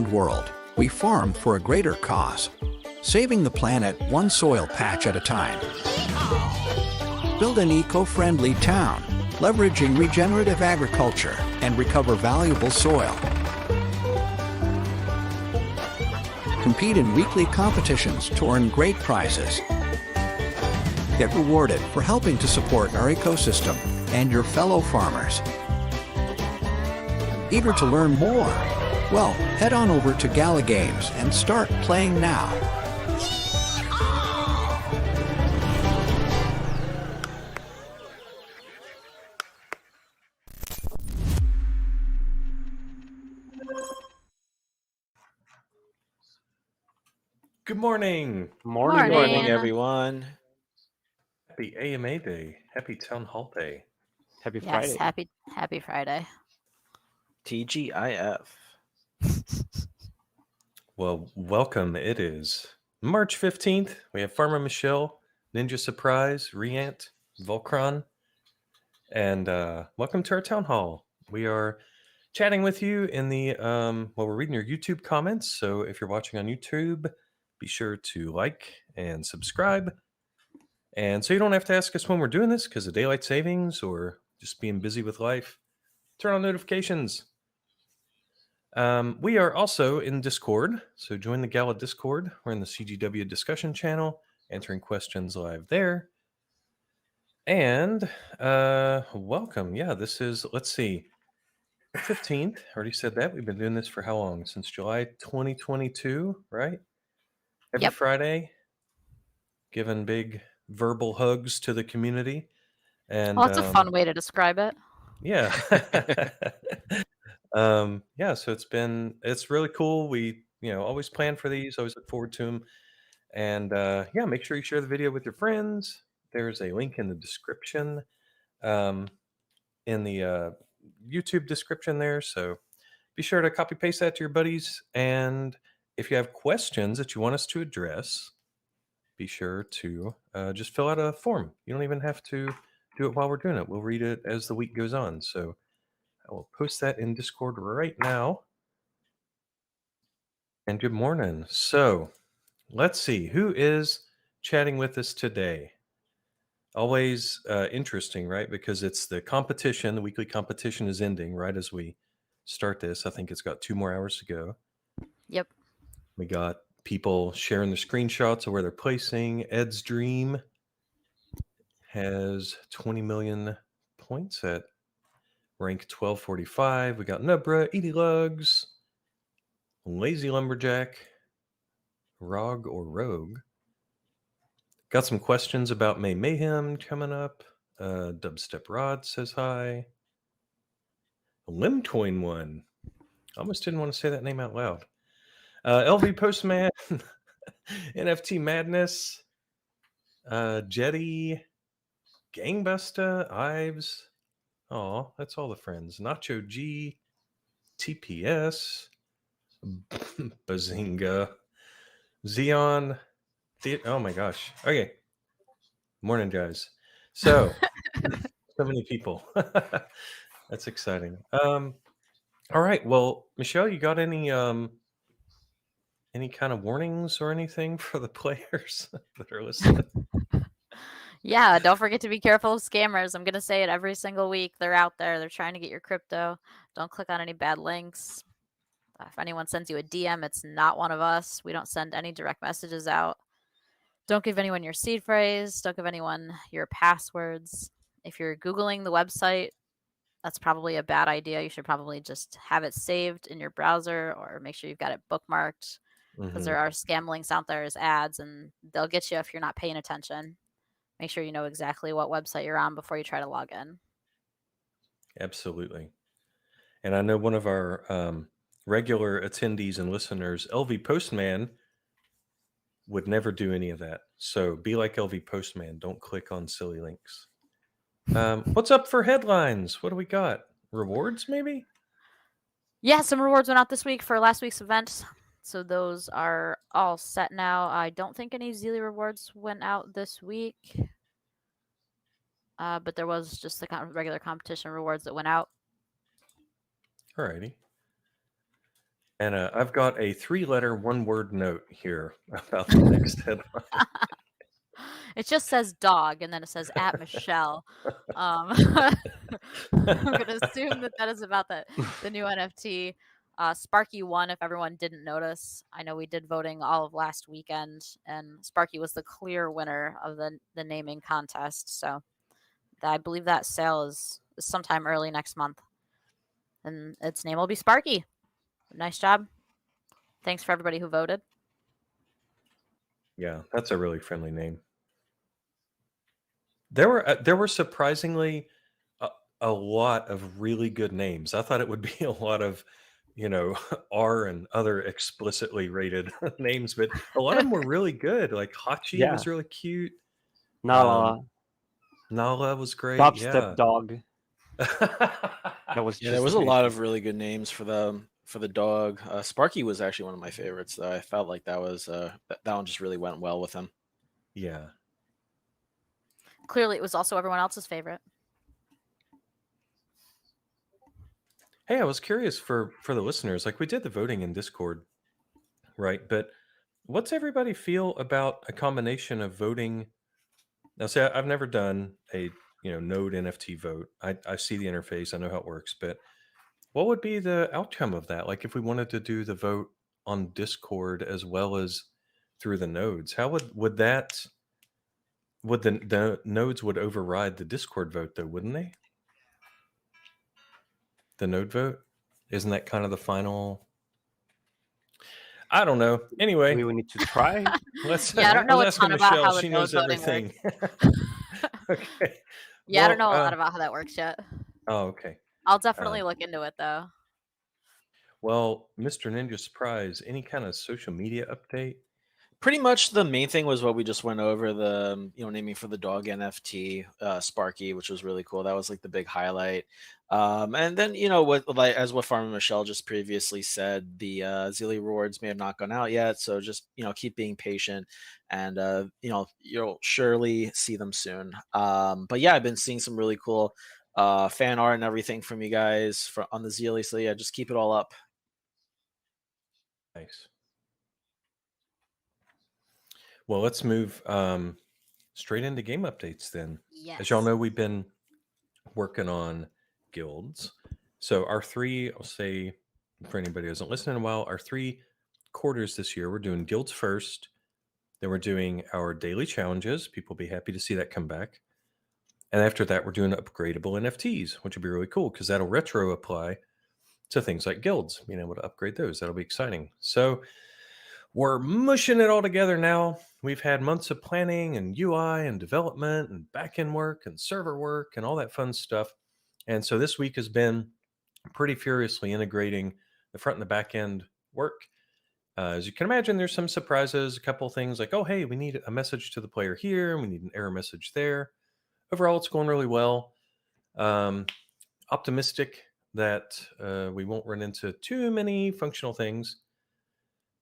world, we farm for a greater cause, saving the planet one soil patch at a time. Build an eco-friendly town, leveraging regenerative agriculture and recover valuable soil. Compete in weekly competitions to earn great prizes. Get rewarded for helping to support our ecosystem and your fellow farmers. Eager to learn more? Well, head on over to Gala Games and start playing now. Good morning. Morning. Good morning, everyone. Happy AMA Day. Happy Town Hall Day. Happy Yes, Friday. happy Friday. TGIF. Well, welcome. It is March 15th. We have Farmer Michelle, Ninja Surprise, Riant, Volcron, and welcome to our Town Hall. We are chatting with you in the, we're reading your YouTube comments. So if you're watching on YouTube, be sure to like and subscribe. And so you don't have to ask us when we're doing this because of daylight savings or just being busy with life. Turn on notifications. We are also in Discord, so join the Gala Discord. We're in the CGW discussion channel, answering questions live there. And welcome. Yeah, this is, let's see, 15th. Already said that. We've been doing this for how long? Since July 2022, right? Every Yep. Friday, giving big verbal hugs to the community. And Well, that's a fun way to describe it. yeah. Yeah, so it's really cool. We, always plan for these, always look forward to them. And yeah, make sure you share the video with your friends. There's a link in the description, in the YouTube description there. So be sure to copy paste that to your buddies. And if you have questions that you want us to address, be sure to just fill out a form. You don't even have to do it while we're doing it. We'll read it as the week goes on. So I will post that in Discord right now. And good morning. So let's see who is chatting with us today. Always interesting, right? Because it's the competition. The weekly competition is ending right as we start this. I think it's got 2 more hours to go. Yep. We got people sharing the screenshots of where they're placing. Ed's Dream has 20 million points at rank 1245. We got Nubra, Edie Lugs, Lazy Lumberjack, Rog or Rogue. Got some questions about May Mayhem coming up. Dubstep Rod says hi. Limtoin one. Almost didn't want to say that name out loud. LV Postman, NFT Madness, Jetty, Gangbuster, Ives. Oh, that's all the friends. Nacho G, TPS, Bazinga, Xeon. Oh my gosh. Okay. Morning, guys. So many people. That's exciting. All right. Well, Michelle, you got any kind of warnings or anything for the players that are listening? Yeah, don't forget to be careful of scammers. I'm going to say it every single week. They're out there. They're trying to get your crypto. Don't click on any bad links. If anyone sends you a DM, it's not one of us. We don't send any direct messages out. Don't give anyone your seed phrase. Don't give anyone your passwords. If you're Googling the website, that's probably a bad idea. You should probably just have it saved in your browser or make sure you've got it bookmarked, because there are scam links out there as ads, and they'll get you if you're not paying attention. Make sure you know exactly what website you're on before you try to log in. Absolutely. And I know one of our regular attendees and listeners, LV Postman, would never do any of that. So be like LV Postman. Don't click on silly links. What's up for headlines? What do we got? Rewards, maybe? Yeah, some rewards went out this week for last week's event. So those are all set now. I don't think any Zeely rewards went out this week. But there was just the regular competition rewards that went out. Alrighty. And I've got a 3-letter, 1-word note here about the next headline. It just says dog, and then it says at Michelle. I'm gonna assume that that is about the new NFT. Sparky won, if everyone didn't notice. I know we did voting all of last weekend, and Sparky was the clear winner of the naming contest. So I believe that sale is sometime early next month, and its name will be Sparky. Nice job. Thanks for everybody who voted. Yeah, that's a really friendly name. There were surprisingly a lot of really good names. I thought it would be a lot of, R and other explicitly rated names, but a lot of them were really good. Like Hachi Yeah. was really cute. Nala, Nala was great. Dubstep Yeah. Dog. That was Yeah, there just was a lot amazing. of really good names for the dog. Sparky was actually one of my favorites. Though. I felt like that was that one just really went well with him. Yeah. Clearly, it was also everyone else's favorite. Hey, I was curious for the listeners. Like we did the voting in Discord, right? But what's everybody feel about a combination of voting? Now, say I've never done a Node NFT vote. I see the interface. I know how it works. But what would be the outcome of that? Like if we wanted to do the vote on Discord as well as through the nodes, how would that? Would the nodes would override the Discord vote though, wouldn't they? The node vote? Isn't that kind of the final? I don't know. Anyway, We will need to try. let's Yeah, I don't know a let's ask ton about Michelle. how the She node knows voting everything. Okay. Yeah, I don't Well, know a lot about how that works yet. Oh, okay. I'll definitely look into it though. Well, Mr. Ninja Surprise, any kind of social media update? Pretty much the main thing was what we just went over, the naming for the dog NFT, Sparky, which was really cool. That was like the big highlight. And then what Farmer Michelle just previously said, the Zealy rewards may have not gone out yet, so just keep being patient, and you'll surely see them soon. But yeah, I've been seeing some really cool fan art and everything from you guys on the Zealy, so yeah, just keep it all up. Nice. Well, let's move straight into game updates then. Yes. As y'all know, we've been working on guilds. So our three, I'll say for anybody who hasn't listened in a while, our 3 quarters this year, we're doing guilds first. Then we're doing our daily challenges. People will be happy to see that come back. And after that, we're doing upgradable NFTs, which will be really cool because that'll retro apply to things like guilds, being able to upgrade those. That'll be exciting. So we're mushing it all together now. We've had months of planning and UI and development and backend work and server work and all that fun stuff. And so this week has been pretty furiously integrating the front and the back end work. As you can imagine, there's some surprises, a couple of things like, oh, hey, we need a message to the player here. We need an error message there. Overall, it's going really well. Optimistic that we won't run into too many functional things.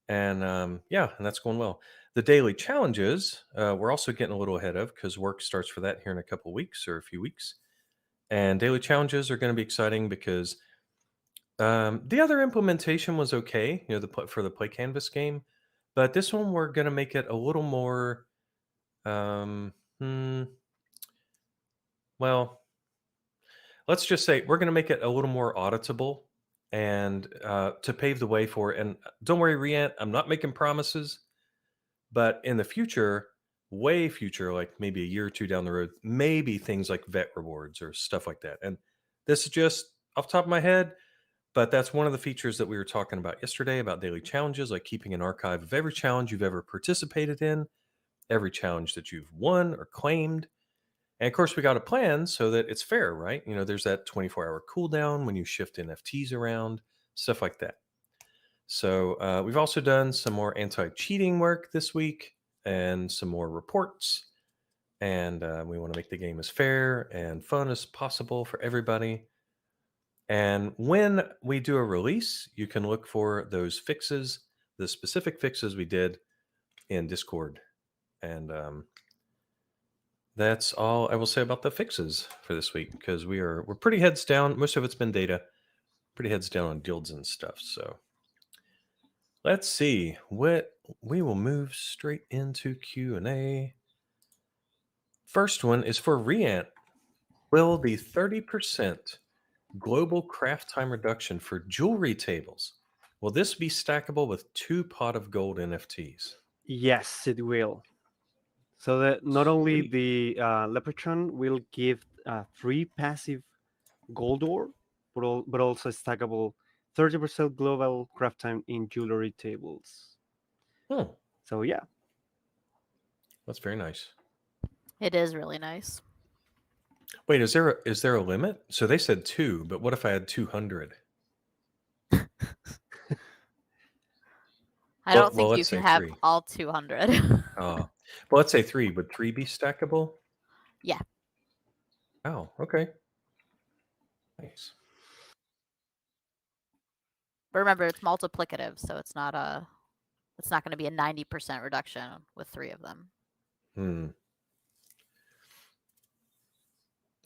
And and that's going well. The daily challenges, we're also getting a little ahead of because work starts for that here in a couple of weeks or a few weeks. And daily challenges are going to be exciting because the other implementation was okay, for the Play Canvas game. But this one, we're going to make it a little more, well, let's just say we're going to make it a little more auditable and to pave the way for it. And don't worry, Riant, I'm not making promises, but in the future, way future, like maybe a year or 2 down the road, maybe things like vet rewards or stuff like that. And this is just off the top of my head, but that's one of the features that we were talking about yesterday about daily challenges, like keeping an archive of every challenge you've ever participated in, every challenge that you've won or claimed. And of course, we got a plan so that it's fair, right? There's that 24-hour cooldown when you shift NFTs around, stuff like that. So we've also done some more anti-cheating work this week and some more reports. And we want to make the game as fair and fun as possible for everybody. And when we do a release, you can look for those fixes, the specific fixes we did in Discord. And that's all I will say about the fixes for this week because we're pretty heads down. Most of it's been data, pretty heads down on guilds and stuff. So Let's see what we will move straight into Q&A. First one is for Riant. Will the 30% global craft time reduction for jewelry tables, will this be stackable with 2 pot of gold NFTs? Yes, it will. So that not only Sweet. the Leprechaun will give 3 passive gold ore, but also stackable 30% global craft time in jewelry tables. Hmm, So yeah, that's very nice. It is really nice. Wait, is there a limit? So they said 2, but what if I had 200? I Well, don't think you let's can say have 3. all 200. Well, let's say 3. Would 3 be stackable? Yeah. Oh, okay. Nice. But remember, it's multiplicative, so it's not going to be a 90% reduction with 3 of them. Hmm.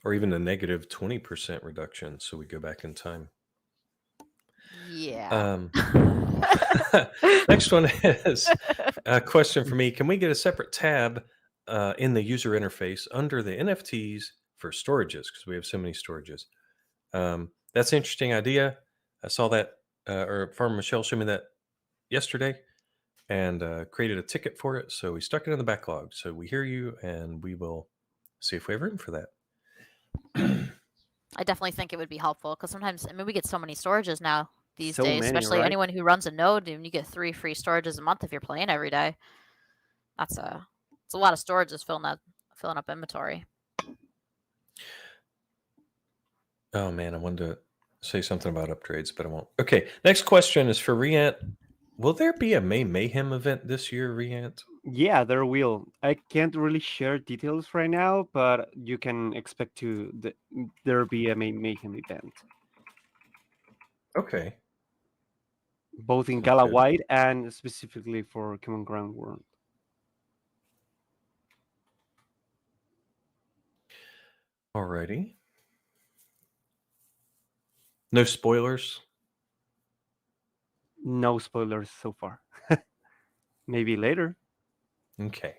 Or even a negative 20% reduction, so we go back in time. Yeah. Next one is a question for me. Can we get a separate tab in the user interface under the NFTs for storages? Because we have so many storages. That's an interesting idea. I saw that, or Farmer Michelle showed me that yesterday and created a ticket for it. So we stuck it in the backlog. So we hear you and we will see if we have room for that. I definitely think it would be helpful because sometimes, I mean, we get so many storages now these so days, many, especially right? anyone who runs a node, and you get 3 free storages a month if you're playing every day. It's a lot of storages filling up inventory. Oh man, I wanted to say something about upgrades, but I won't. Okay, next question is for Riant. Will there be a May Mayhem event this year, Riant? Yeah, there will. I can't really share details right now, but you can expect there be a mayhem event, Okay, both in sounds Gala good. Wide and specifically for Common Ground World. Alrighty. No spoilers. No spoilers so far. Maybe later. Okay.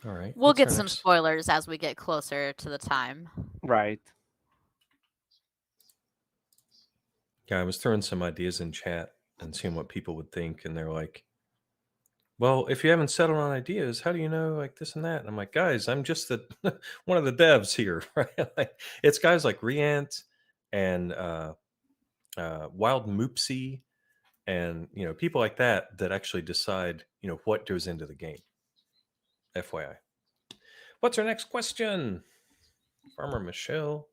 All right. We'll What's get our some next? spoilers as we get closer to the time. Right. Yeah, I was throwing some ideas in chat and seeing what people would think, and they're like, "Well, if you haven't settled on ideas, how do you know like this and that?" And I'm like, "Guys, I'm just the one of the devs here, right? Like, it's guys like Riant and Wild Moopsy and people like that actually decide what goes into the game. FYI. What's our next question? Farmer Michelle.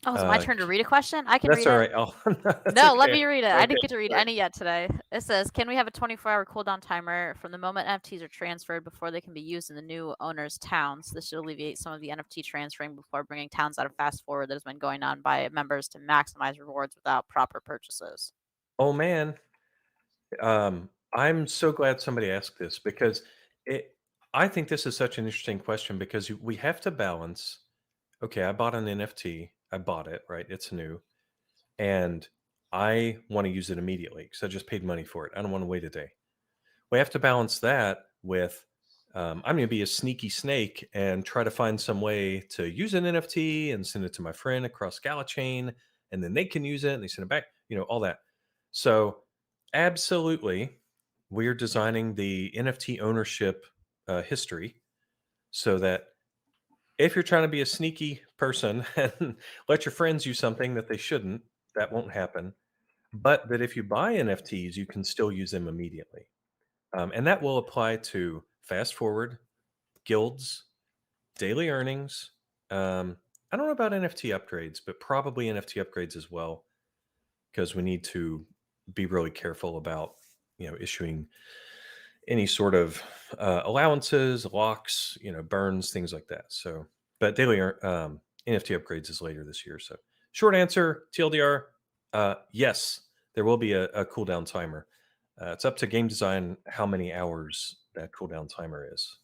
Oh, it's my turn to read a question? I can That's read all it. right. Oh, that's No, let okay. me read it. Go I didn't ahead. get to read any yet today. It says, can we have a 24-hour cooldown timer from the moment NFTs are transferred before they can be used in the new owner's towns? This should alleviate some of the NFT transferring before bringing towns out of fast forward that has been going on by members to maximize rewards without proper purchases. Oh man, I'm so glad somebody asked this because I think this is such an interesting question because we have to balance. Okay, I bought an NFT. I bought it, right? It's new, and I want to use it immediately because I just paid money for it. I don't want to wait a day. We have to balance that with I'm going to be a sneaky snake and try to find some way to use an NFT and send it to my friend across Gala chain, and then they can use it and they send it back, all that. So, absolutely, we're designing the NFT ownership history so that if you're trying to be a sneaky person and let your friends use something that they shouldn't, that won't happen. But that if you buy NFTs, you can still use them immediately. And that will apply to fast forward, guilds, daily earnings. I don't know about NFT upgrades, but probably NFT upgrades as well, because we need to be really careful about issuing any sort of allowances, locks, burns, things like that. So, but NFT upgrades is later this year. So, short answer, TLDR, yes, there will be a cooldown timer. It's up to game design how many hours that cooldown timer is.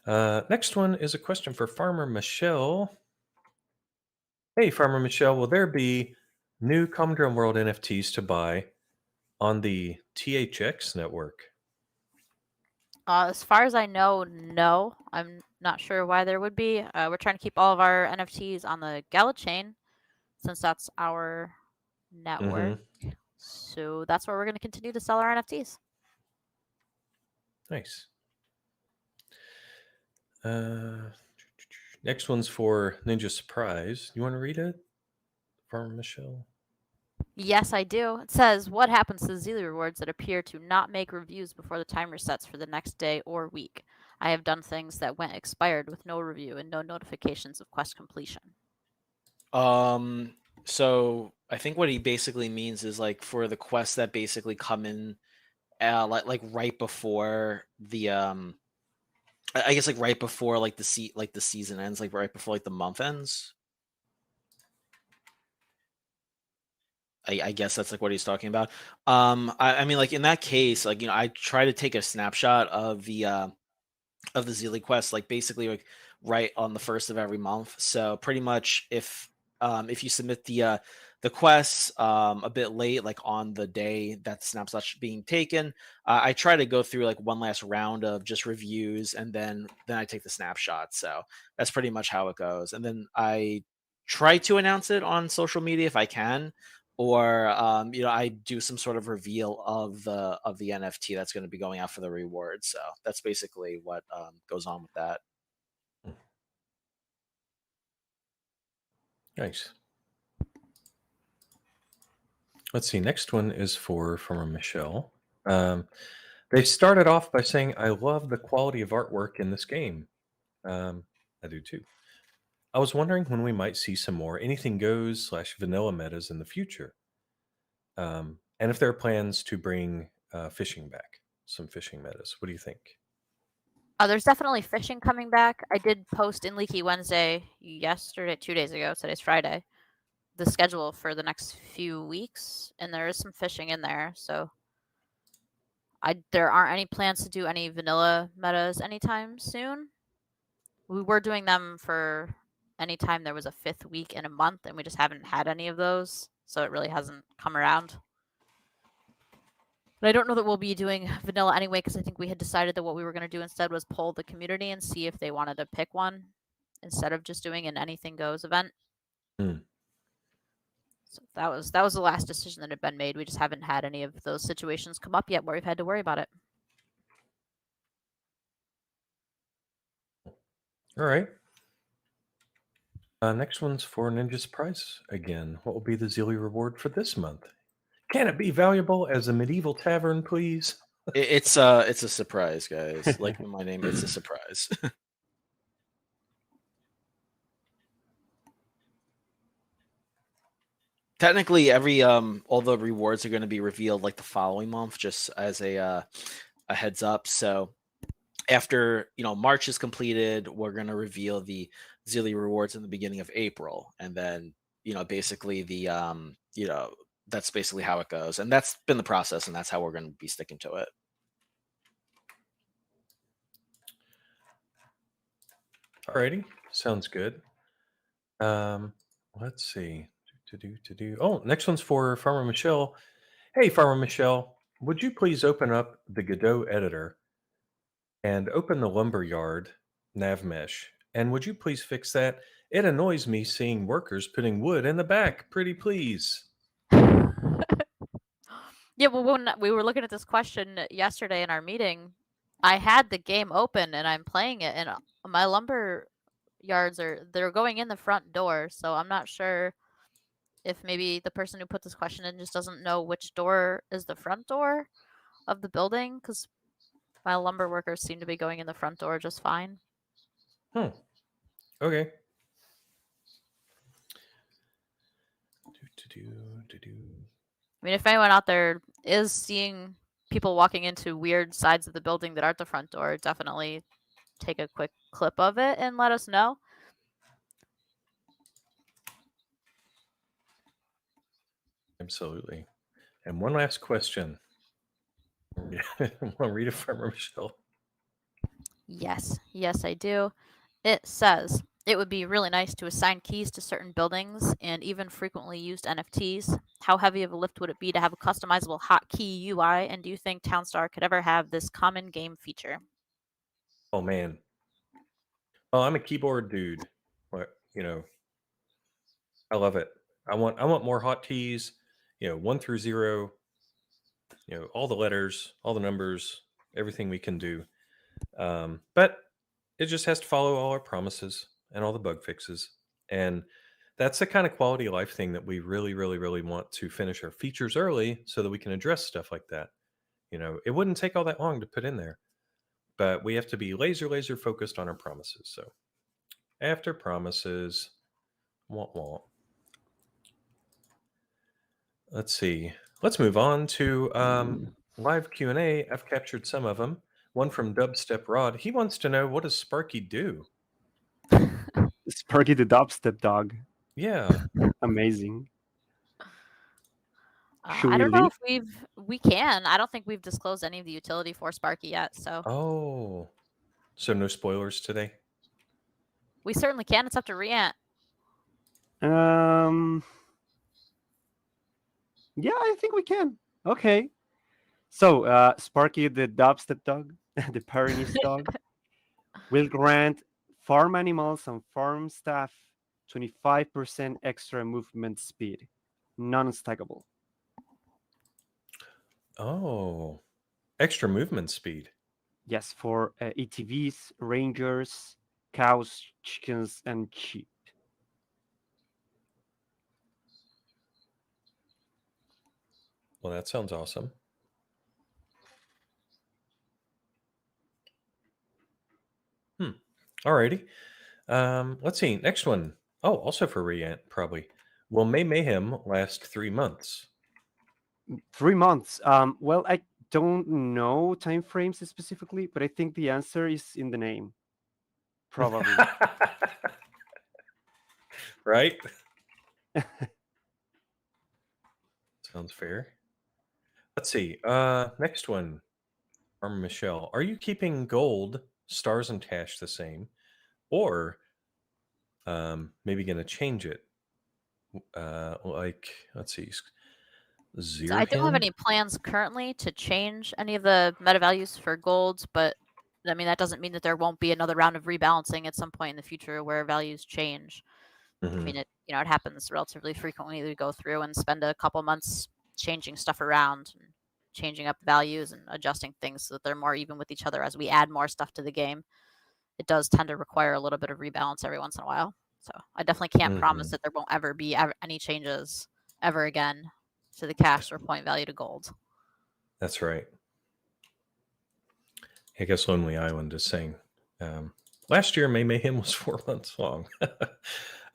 Next one is a question for Farmer Michelle. Hey, Farmer Michelle, will there be new Common Drum World NFTs to buy on the THX network? As far as I know, no. I'm not sure why there would be. We're trying to keep all of our NFTs on the Gala chain since that's our network. So that's where we're going to continue to sell our NFTs. Nice. Next one's for Ninja Surprise. You want to read it, Farmer Michelle? Yes, I do. It says, what happens to the Zeely rewards that appear to not make reviews before the timer sets for the next day or week? I have done things that went expired with no review and no notifications of quest completion. So I think what he basically means is like for the quests that basically come in, like right before the I guess like right before like the season ends, like right before like the month ends. I guess that's like what he's talking about. I mean, like in that case, like I try to take a snapshot of the Zeely quest, like basically like right on the first of every month. So pretty much if you submit the quests a bit late, like on the day that the snapshot's being taken, I try to go through like one last round of just reviews, and then I take the snapshot. So that's pretty much how it goes. And then I try to announce it on social media if I can, or I do some sort of reveal of the NFT that's going to be going out for the reward. So that's basically what goes on with that. Nice. Let's see. Next one is for Farmer Michelle. They started off by saying, "I love the quality of artwork in this game." I do too. I was wondering when we might see some more anything goes / vanilla metas in the future, and if there are plans to bring fishing back, some fishing metas. What do you think? There's definitely fishing coming back. I did post in Leaky Wednesday yesterday, 2 days ago. Today's Friday. The schedule for the next few weeks, and there is some fishing in there. So there aren't any plans to do any vanilla metas anytime soon. We were doing them for any time there was a 5th week in a month, and we just haven't had any of those, so it really hasn't come around. But I don't know that we'll be doing vanilla anyway, because I think we had decided that what we were going to do instead was poll the community and see if they wanted to pick one instead of just doing an anything goes event. So that was the last decision that had been made. We just haven't had any of those situations come up yet where we've had to worry about it. All right. Next one's for Ninja Surprise again. What will be the Zeely reward for this month? Can it be valuable as a medieval tavern, please? It's a surprise, guys. Like my name, it's a surprise. Technically, every all the rewards are going to be revealed like the following month, just as a heads up. So after March is completed, we're going to reveal the Zeely rewards in the beginning of April, and then basically the that's basically how it goes, and that's been the process, and that's how we're going to be sticking to it. Alrighty, sounds good. Let's see. Oh, next one's for Farmer Michelle. Hey, Farmer Michelle, would you please open up the Godot editor and open the lumberyard nav mesh? And would you please fix that? It annoys me seeing workers putting wood in the back. Pretty please. Yeah, well, when we were looking at this question yesterday in our meeting, I had the game open and I'm playing it, and my lumber yards they're going in the front door, so I'm not sure if maybe the person who put this question in just doesn't know which door is the front door of the building, because my lumber workers seem to be going in the front door just fine. Okay. I mean, if anyone out there is seeing people walking into weird sides of the building that aren't the front door, definitely take a quick clip of it and let us know. Absolutely. And one last question. Want to read it, Farmer Michelle? Yes, I do. It says, It would be really nice to assign keys to certain buildings and even frequently used NFTs. How heavy of a lift would it be to have a customizable hotkey UI? And do you think Townstar could ever have this common game feature? Oh man. Oh, I'm a keyboard dude. I love it. I want more hotkeys. 1 through 0. All the letters, all the numbers, everything we can do. But it just has to follow all our promises and all the bug fixes. And that's the kind of quality of life thing that we really, really, really want to finish our features early so that we can address stuff like that. It wouldn't take all that long to put in there, but we have to be laser focused on our promises. So after promises, wah. Let's see. Let's move on to live Q&A. I've captured some of them. One from Dubstep Rod. He wants to know, what does Sparky do? Sparky the dubstep dog. Yeah. Amazing. Should I we don't know leave? if we can. I don't think we've disclosed any of the utility for Sparky yet, so Oh, so no spoilers today? we certainly can. It's up to Riant. Yeah, I think we can. Okay. So, Sparky the dubstep dog, the Pyrenees dog, will grant farm animals and farm staff 25% extra movement speed, non-stackable. Oh, extra movement speed. Yes, for ATVs, rangers, cows, chickens, and sheep. Well, that sounds awesome. Alrighty. Let's see. Next one. Oh, also for Riant, probably. Will May Mayhem last 3 months? 3 months. Well, I don't know time frames specifically, but I think the answer is in the name. Probably. Right? Sounds fair. Let's see. Next one. From Michelle. Are you keeping gold, stars, and cash the same? Or maybe going to change it? Let's see. So I don't have any plans currently to change any of the meta values for golds, but I mean that doesn't mean that there won't be another round of rebalancing at some point in the future where values change. I mean it happens relatively frequently. We go through and spend a couple months changing stuff around and changing up values and adjusting things so that they're more even with each other as we add more stuff to the game. It does tend to require a little bit of rebalance every once in a while. So I definitely can't promise that there won't ever be any changes ever again to the cash or point value to gold. That's right. I guess Lonely Island is saying last year May Mayhem was 4 months long.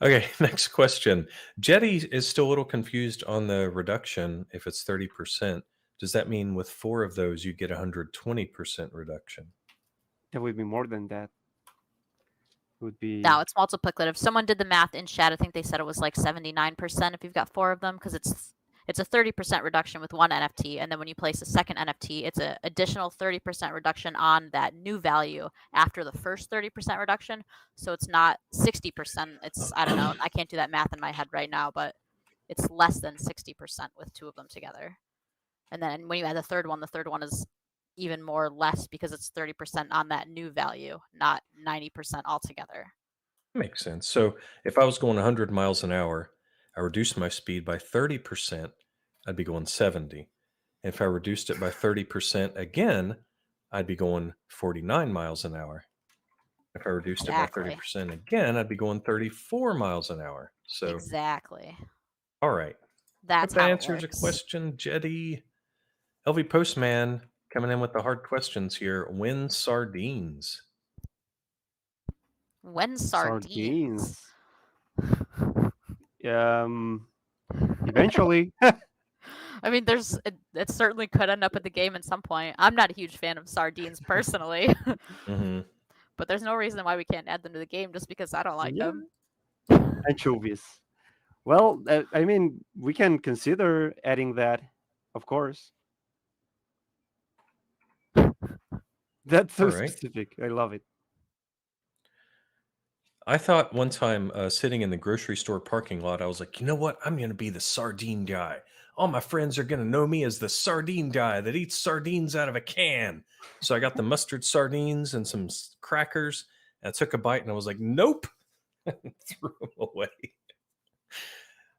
Okay, next question. Jetty is still a little confused on the reduction if it's 30%. Does that mean with 4 of those you get 120% reduction? That would be more than that. It would be... No, it's multiplicative. Someone did the math in chat. I think they said it was like 79% if you've got 4 of them, because it's a 30% reduction with one NFT, and then when you place a second NFT, it's an additional 30% reduction on that new value after the first 30% reduction. So it's not 60%. It's, I don't know, I can't do that math in my head right now, but it's less than 60% with 2 of them together. And then when you add the third one is even more less because it's 30% on that new value, not 90% altogether. Makes sense. So if I was going 100 miles an hour, I reduced my speed by 30%, I'd be going 70. If I reduced it by 30% again, I'd be going 49 miles an hour. If I reduced it by 30% again, I'd be going 34 miles an hour. So exactly. All right. That's that how answers a question, Jetty. LV Postman coming in with the hard questions here. When sardines? When sardines? Eventually. I mean, it certainly could end up at the game at some point. I'm not a huge fan of sardines personally, but there's no reason why we can't add them to the game just because I don't like them. Anchovies. Well, I mean, we can consider adding that, of course. That's so specific. I love it. I thought one time sitting in the grocery store parking lot, I was like, you know what? I'm going to be the sardine guy. All my friends are going to know me as the sardine guy that eats sardines out of a can. So I got the mustard sardines and some crackers. And I took a bite and I was like, nope. Threw them away.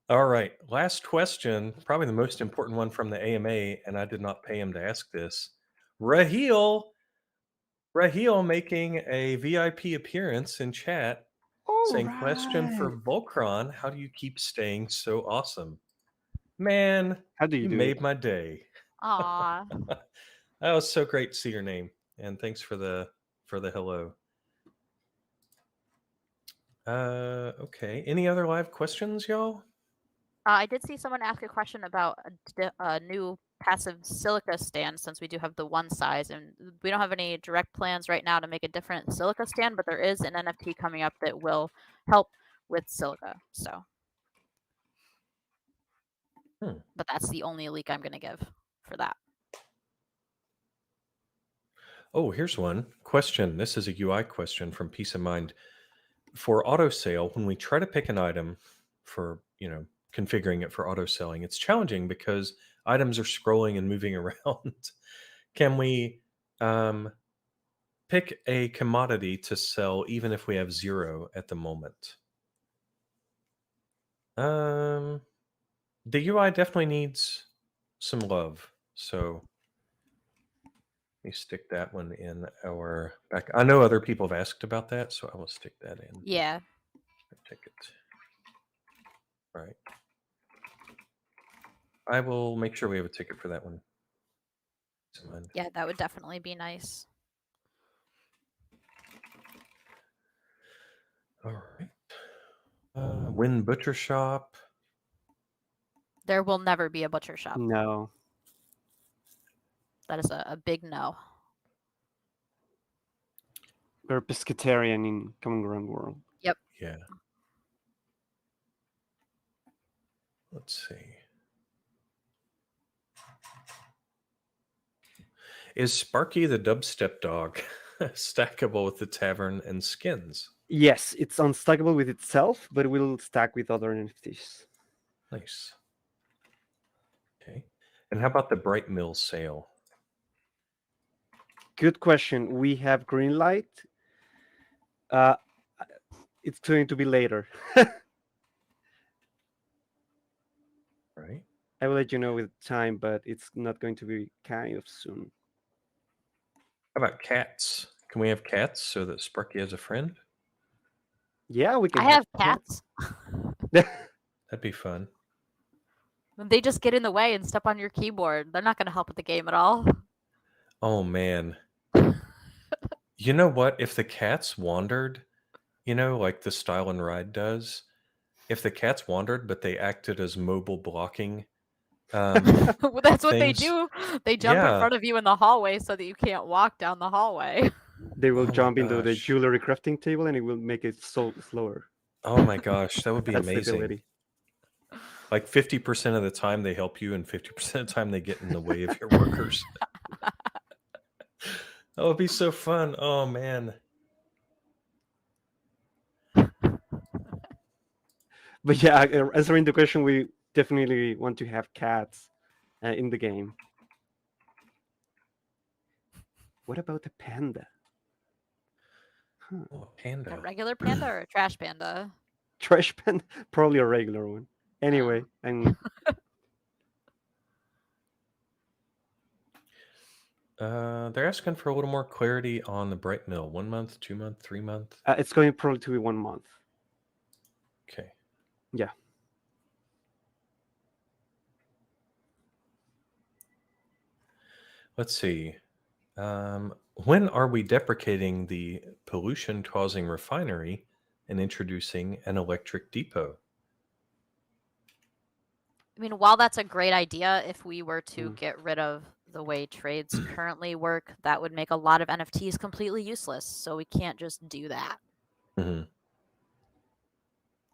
All right. Last question, probably the most important one from the AMA. And I did not pay him to ask this. Raheel making a VIP appearance in chat. All Saying, question right. for Volcron, how do you keep staying so awesome? Man, How do you you do made it? my day. Aw. That was so great to see your name. And thanks for the hello. Okay. Any other live questions, y'all? I did see someone ask a question about a new passive silica stand, since we do have the one size, and we don't have any direct plans right now to make a different silica stand, but there is an NFT coming up that will help with silica. So, but that's the only leak I'm going to give for that. Oh, here's one question. This is a UI question from Peace of Mind. For auto sale, when we try to pick an item for, configuring it for auto selling, it's challenging because items are scrolling and moving around. Can we pick a commodity to sell even if we have 0 at the moment? The UI definitely needs some love. So let me stick that one in our back. I know other people have asked about that, so I will stick that in. Yeah. Ticket. All right. I will make sure we have a ticket for that one. Yeah, that would definitely be nice. All right. Win Butcher Shop. There will never be a butcher shop. No. That is a big no. We're pescatarian in Common Ground World. Yep. Yeah. Let's see. Is Sparky the dubstep dog stackable with the tavern and skins? Yes, it's unstackable with itself, but will stack with other NFTs. Nice. Okay. And how about the Bright Mill sale? Good question. We have green light. It's going to be later. Right. I will let you know with time, but it's not going to be kind of soon. How about cats? Can we have cats so that Sparky has a friend? Yeah, we can. I have cats. That'd be fun. They just get in the way and step on your keyboard. They're not going to help with the game at all. Oh man. You know what? If the cats wandered, like the Style and Ride does, if the cats wandered but they acted as mobile blocking, Well, that's what they things- do. They jump in Yeah. front of you in the hallway so that you can't walk down the hallway. They will Oh my jump into the gosh. jewelry crafting table, and it will make it so slower. Oh my gosh, that would be That's the amazing. ability. Like 50% of the time they help you, and 50% of the time they get in the way of your workers. That would be so fun. Oh man. But yeah, answering the question, we definitely want to have cats in the game. What about the panda? Oh, panda. A regular panda or a trash panda? Trash panda? Probably a regular one. Anyway, and They're asking for a little more clarity on the Bright Mill. 1 month, 2 month, 3 month. it's going probably to be 1 month. Okay. Yeah. Let's see. When are we deprecating the pollution-causing refinery and introducing an electric depot? I mean, while that's a great idea, if we were to get rid of the way trades currently work, that would make a lot of NFTs completely useless. So we can't just do that. Mhm.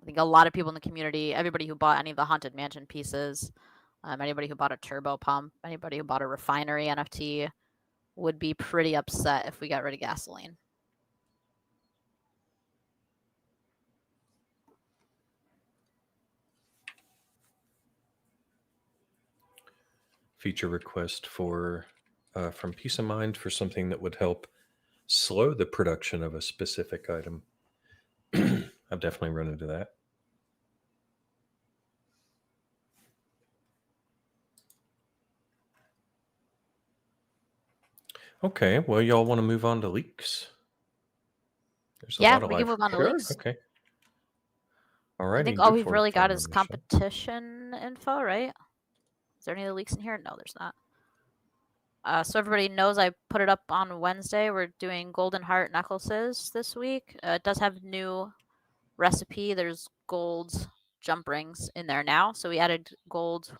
I think a lot of people in the community, everybody who bought any of the Haunted Mansion pieces, anybody who bought a turbo pump, anybody who bought a refinery NFT would be pretty upset if we got rid of gasoline. feature request for from Peace of Mind for something that would help slow the production of a specific item. I've definitely run into that. Okay, well, y'all want to move on to leaks? There's a Yeah, lot of we can live. move on to Sure. leaks. Okay. I Alrighty. think all go we've for it, really got Farmer is Michelle. competition info, right? Is there any other leaks in here? No, there's not. So everybody knows I put it up on Wednesday. We're doing golden heart necklaces this week. It does have new recipe. There's gold jump rings in there now. So we added gold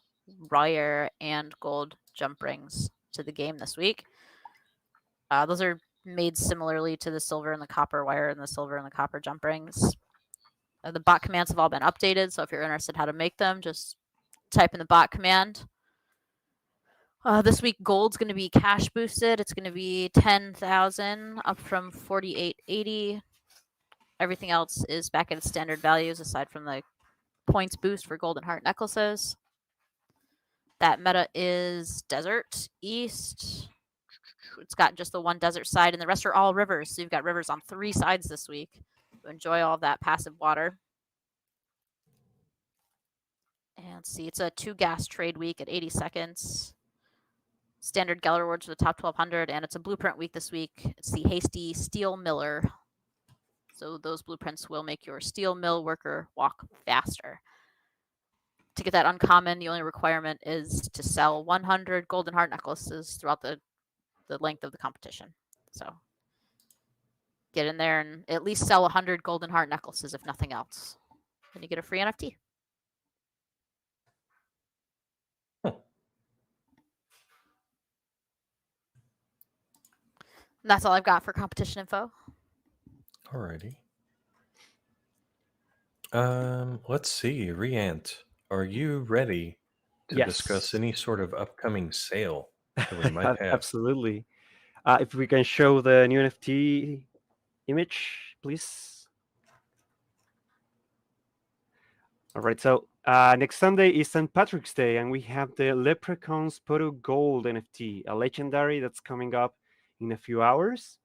wire and gold jump rings to the game this week. Those are made similarly to the silver and the copper wire and the silver and the copper jump rings. The bot commands have all been updated. So if you're interested how to make them, just type in the bot command. This week, gold's going to be cash boosted. It's going to be 10,000, up from 4,880. Everything else is back at its standard values, aside from the points boost for golden heart necklaces. That meta is desert, east. It's got just the one desert side, and the rest are all rivers. So you've got rivers on 3 sides this week. So enjoy all of that passive water. And let's see, it's a 2 gas trade week at 80 seconds. Standard Gala rewards for the top 1200, and it's a blueprint week this week. It's the Hasty Steel Miller. So those blueprints will make your steel mill worker walk faster. To get that uncommon, the only requirement is to sell 100 golden heart necklaces throughout the length of the competition. So get in there and at least sell 100 golden heart necklaces, if nothing else. Then you get a free NFT. And that's all I've got for competition info. Alrighty. Let's see, Riant, are you ready to discuss Yes. any sort of upcoming sale that we might have? Absolutely. If we can show the new NFT image, please. All right, so next Sunday is St. Patrick's Day, and we have the Leprechaun's Poto Gold NFT, a legendary that's coming up in a few hours.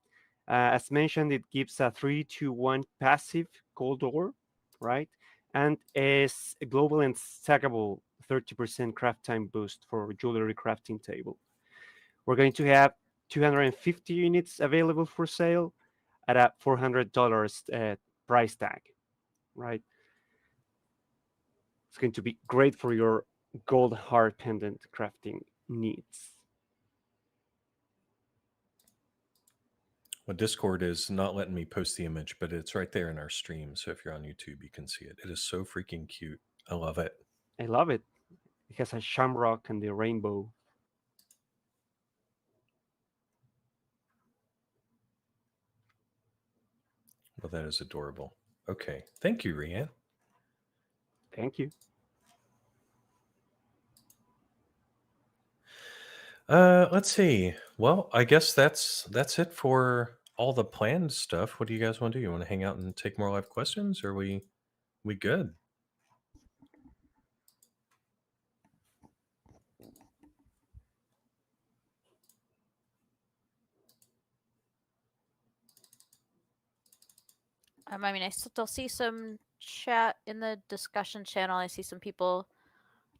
As mentioned, it gives a 3-to-1 passive gold ore, right? And is a global and stackable 30% craft time boost for jewelry crafting table. We're going to have 250 units available for sale at a $400 price tag, right? It's going to be great for your gold heart pendant crafting needs. Well, Discord is not letting me post the image, but it's right there in our stream. So if you're on YouTube, you can see it. It is so freaking cute. I love it. I love it. It has a shamrock and the rainbow. Well, that is adorable. Okay. Thank you, Rian. Thank you. Let's see. Well, I guess that's it for all the planned stuff. What do you guys want to do? You want to hang out and take more live questions, or are we good? I mean, I still see some chat in the discussion channel. I see some people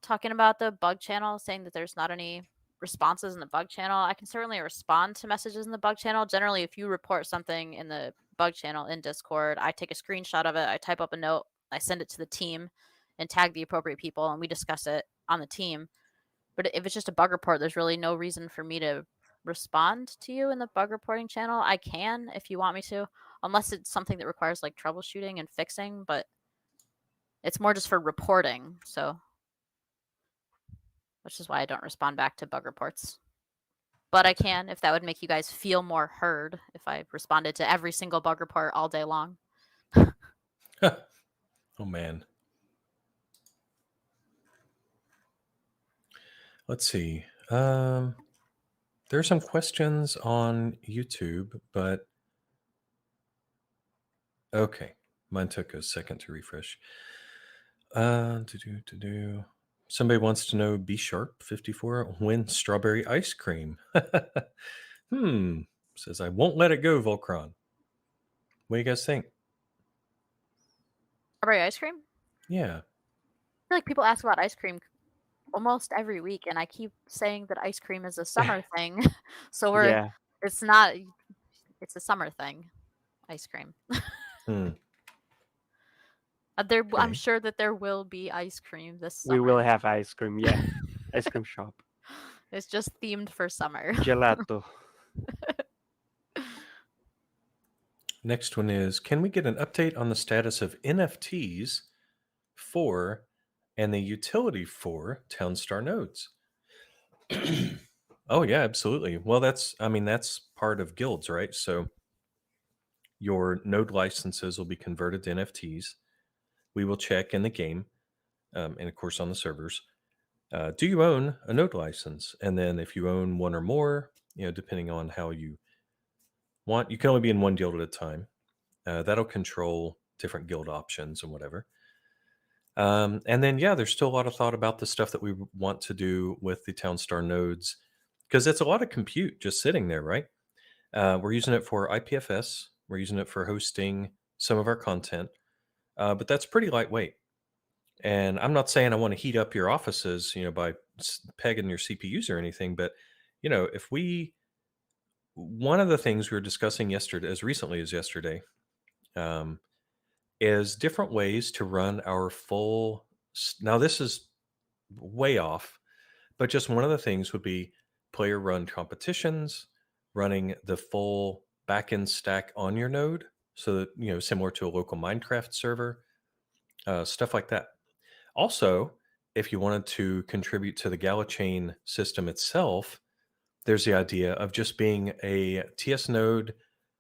talking about the bug channel, saying that there's not any responses in the bug channel. I can certainly respond to messages in the bug channel. Generally, if you report something in the bug channel in Discord, I take a screenshot of it, I type up a note, I send it to the team and tag the appropriate people, and we discuss it on the team. But if it's just a bug report, there's really no reason for me to respond to you in the bug reporting channel. I can if you want me to, unless it's something that requires like troubleshooting and fixing, but it's more just for reporting. So, which is why I don't respond back to bug reports. But I can if that would make you guys feel more heard if I responded to every single bug report all day long. Oh man. Let's see. There are some questions on YouTube, but okay. Mine took a second to refresh. To do. Somebody wants to know B Sharp 54 when strawberry ice cream. Says I won't let it go, Volcron. What do you guys think? Strawberry ice cream? Yeah. I feel like people ask about ice cream almost every week, and I keep saying that ice cream is a summer thing. So Yeah. it's not. It's a summer thing. Ice cream. Hmm. I'm Okay. sure that there will be ice cream this We summer. will have ice cream. Yeah. Ice cream shop. It's just themed for summer. Gelato. Next one is, can we get an update on the status of NFTs for and the utility for Townstar nodes? Oh yeah, absolutely. Well, that's part of guilds, right? So your node licenses will be converted to NFTs. We will check in the game, and of course on the servers. Do you own a node license? And then if you own one or more, depending on how you want, you can only be in one guild at a time. That'll control different guild options and whatever. And then, yeah, there's still a lot of thought about the stuff that we want to do with the Townstar nodes, because it's a lot of compute just sitting there, right? We're using it for IPFS. We're using it for hosting some of our content, but that's pretty lightweight. And I'm not saying I want to heat up your offices, by pegging your CPUs or anything, but if one of the things we were discussing yesterday, as recently as yesterday, is different ways to run our full. Now, this is way off, but just one of the things would be player run competitions, running the full backend stack on your node. So that, similar to a local Minecraft server, stuff like that. Also, if you wanted to contribute to the Gala chain system itself, there's the idea of just being a TS node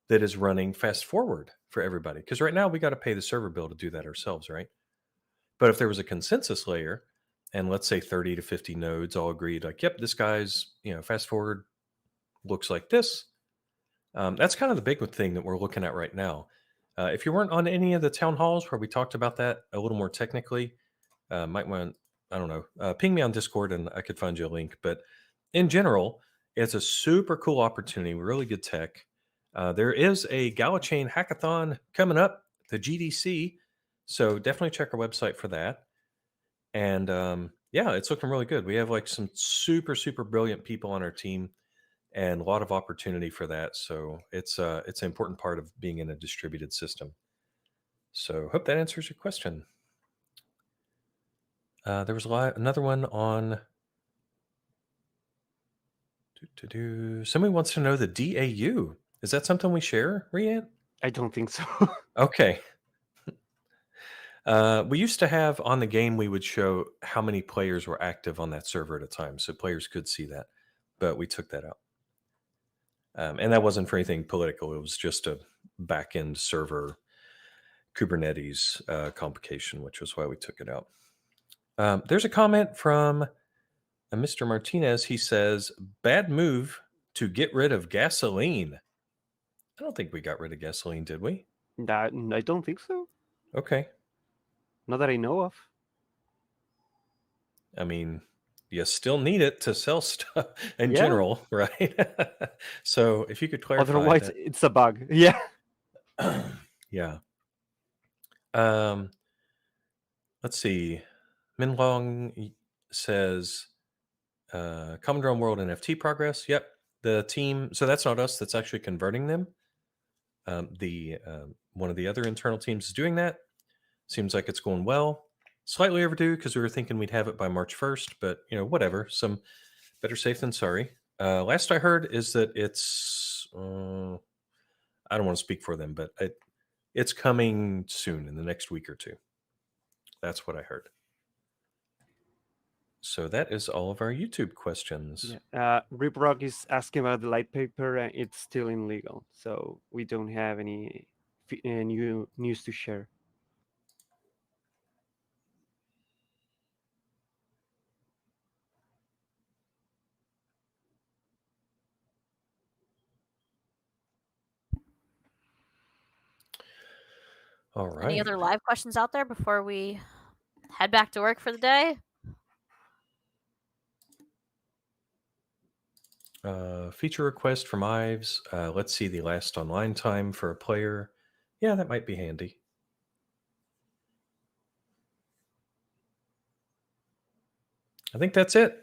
that is running fast forward for everybody. Because right now we got to pay the server bill to do that ourselves, right? But if there was a consensus layer, and let's say 30 to 50 nodes all agreed, like, yep, this guy's, fast forward looks like this. That's kind of the big thing that we're looking at right now. If you weren't on any of the town halls where we talked about that a little more technically, might want, I don't know, ping me on Discord and I could find you a link. But in general, it's a super cool opportunity, really good tech. There is a Gala Chain hackathon coming up, the GDC. So definitely check our website for that. And yeah, it's looking really good. We have like some super, super brilliant people on our team and a lot of opportunity for that. So it's an important part of being in a distributed system. So hope that answers your question. There was another one on. Somebody wants to know the DAU. Is that something we share, Rian? I don't think so. Okay. We used to have on the game, we would show how many players were active on that server at a time. So players could see that, but we took that out. And that wasn't for anything political. It was just a back-end server Kubernetes complication, which was why we took it out. There's a comment from Mr. Martinez. He says, bad move to get rid of gasoline. I don't think we got rid of gasoline, did we? I don't think so. Okay. Not that I know of. I mean, you still need it to sell stuff in Yeah. general, right? So if you could clarify Otherwise, that. it's a bug. Yeah. Yeah. Let's see. Minlong says, Common Drone World NFT progress. Yep. The team. So that's not us. That's actually converting them. One of the other internal teams is doing that. Seems like it's going well. Slightly overdue because we were thinking we'd have it by March 1st, but whatever. Some better safe than sorry. Last I heard is that it's. I don't want to speak for them, but it's coming soon in the next week or two. That's what I heard. So that is all of our YouTube questions. Yeah. Rip Rock is asking about the light paper, and it's still illegal, so we don't have any new news to share. All right. Any other live questions out there before we head back to work for the day? Feature request from Ives. Let's see the last online time for a player. Yeah, that might be handy. I think that's it.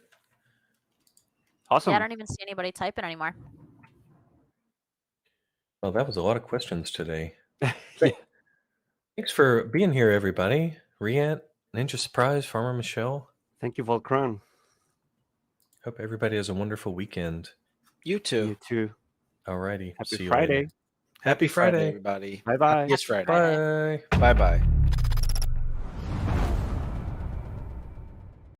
Awesome. Yeah, I don't even see anybody typing anymore. Well, that was a lot of questions today. Yeah. Thanks for being here, everybody. Riant, Ninja Surprise, Farmer Michelle. Thank you, Volcron. Hope everybody has a wonderful weekend. You too. You too. Alrighty. Happy See you Friday. later. Happy Friday, Friday. everybody. Bye-bye. Happiest Friday. Friday. Bye. Bye bye.